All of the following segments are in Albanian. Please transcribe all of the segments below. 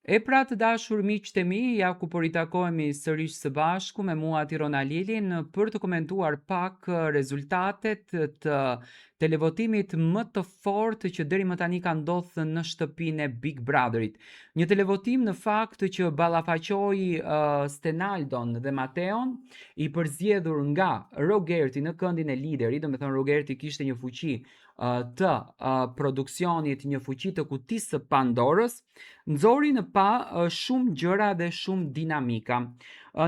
E pra të dashur miqtë e mi, ja ku po ritakohemi sërish së bashku me mua Tirona Lilin për të komentuar pak rezultatet të televotimit më të fortë që deri më tani ka ndodhur në shtëpinë e Big Brotherit. Një televotim në fakt që ballafaqoi Stenaldon dhe Mateon, i përzgjedhur nga Rogerti në këndin e liderit, domethënë Rogerti kishte një fuqi të produksionit, një fuqi të kutisë së Pandorës, nxori në pa shumë gjëra dhe shumë dinamika.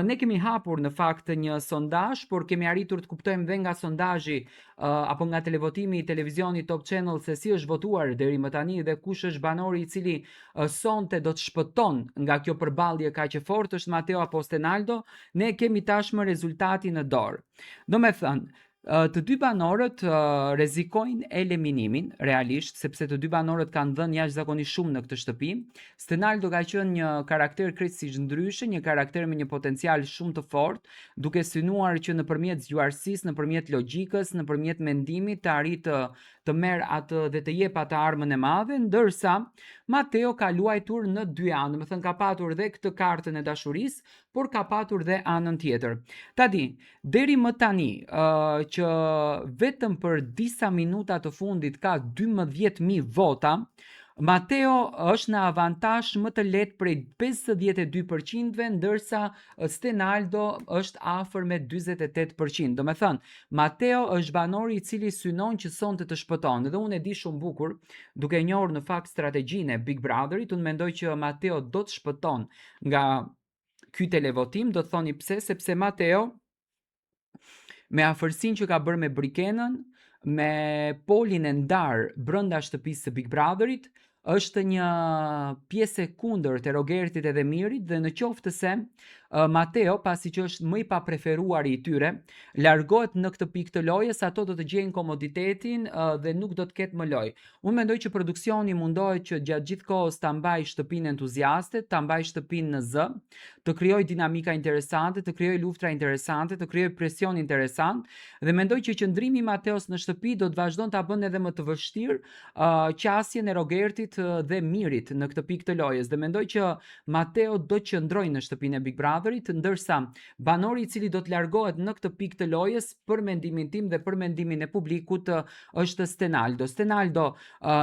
Ne kemi hapur në fakt një sondazh, por kemi arritur të kuptojmë dhe nga sondazhi apo nga televotimi i televizionit Top Channel se si është votuar deri më tani dhe kush është banori i cili sonte do të shpëton nga kjo përballje kaq e fortë, është Mateo apo Stenaldo. Ne kemi tashmë rezultatin në dorë. Domethënë, të dy banorët rrezikojnë eliminimin realisht, sepse të dy banorët kanë dhënë jashtëzakonisht shumë në këtë shtëpi. Stenaldo ka qenë një karakter krejtësisht ndryshe, një karakter me një potencial shumë të fortë, duke synuar që nëpërmjet zgjuarsisë, nëpërmjet logjikës, nëpërmjet mendimit të arritë të merr atë dhe të jep atë armën e madhe, ndërsa Mateo ka luajtur në dy anë, domethënë ka patur dhe këtë kartën e dashurisë, por ka patur dhe anën tjetër. Tani, deri më tani, që vetëm për disa minuta të fundit ka 12.000 vota, Mateo është në avantazh më të lehtë prej 52%-ve, ndërsa Stenaldo është afër me 48%. Domethënë, Mateo është banori i cili synon që sonte të shpëton. Dhe unë e di shumë bukur, duke njohur në fakt strategjinë e Big Brotherit, unë mendoj që Mateo do të shpëton nga ky televotim. Do të thoni pse? Sepse Mateo, me afërsinë që ka bërë me Brikenën, me polin e ndarë brenda shtëpisë së Big Brotherit, është një pjesë e kundërt e Rogertit edhe Mirit, dhe në qoftë se Mateo, pasi që është më i papreferuari i tyre, largohet në këtë pikë të lojës, ato do të gjejnë komoditetin dhe nuk do të ketë më lojë. Unë mendoj që produksioni mundohet që gjatë gjithë kohës ta mbajë shtëpinë entuziaste, ta mbajë shtëpinë në zë, të krijojë dinamika interesante, të krijojë luftra interesante, të krijojë presion interesant, dhe mendoj që qëndrimi i Mateos në shtëpi do të vazhdon ta bënë edhe më të vështirë qasjen e Rogertit dhe Mirit në këtë pikë të lojës, dhe mendoj që Mateo do të qëndrojë në shtëpinë e Big Brotherit, ndërsa banori i cili do të largohet në këtë pikë të lojës, për mendimin tim dhe për mendimin e publikut, është Stenaldo. Stenaldo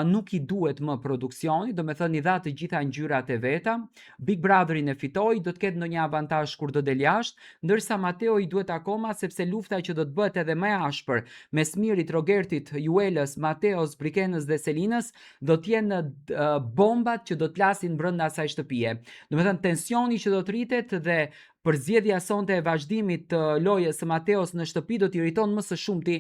nuk i duhet më produksioni, domethënë i dha të gjitha ngjyrat e veta. Big Brotherin e fitoi, do të ketë ndonjë avantazh kur do del jashtë, ndërsa Mateo i duhet akoma, sepse lufta që do të bëhet edhe më e ashpër mes Mirit, Rogertit, Juelës, Mateos, Brikenës dhe Selinës do të jenë bombat që do të lasin brenda asaj shtëpie. Domethënë tensioni që do të rritet dhe përzgjedhja sonte e vazhdimit të lojës së Mateos në shtëpi do t'irriton më së shumti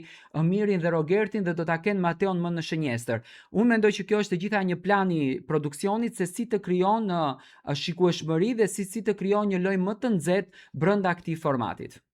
Mirin dhe Rogertin dhe do ta kenë Mateon më në shënjestër. Unë mendoj që kjo është e gjitha një plan i produksionit se si të krijon shikueshmëri dhe si të krijon një lojë më të nxehtë brenda këtij formatit.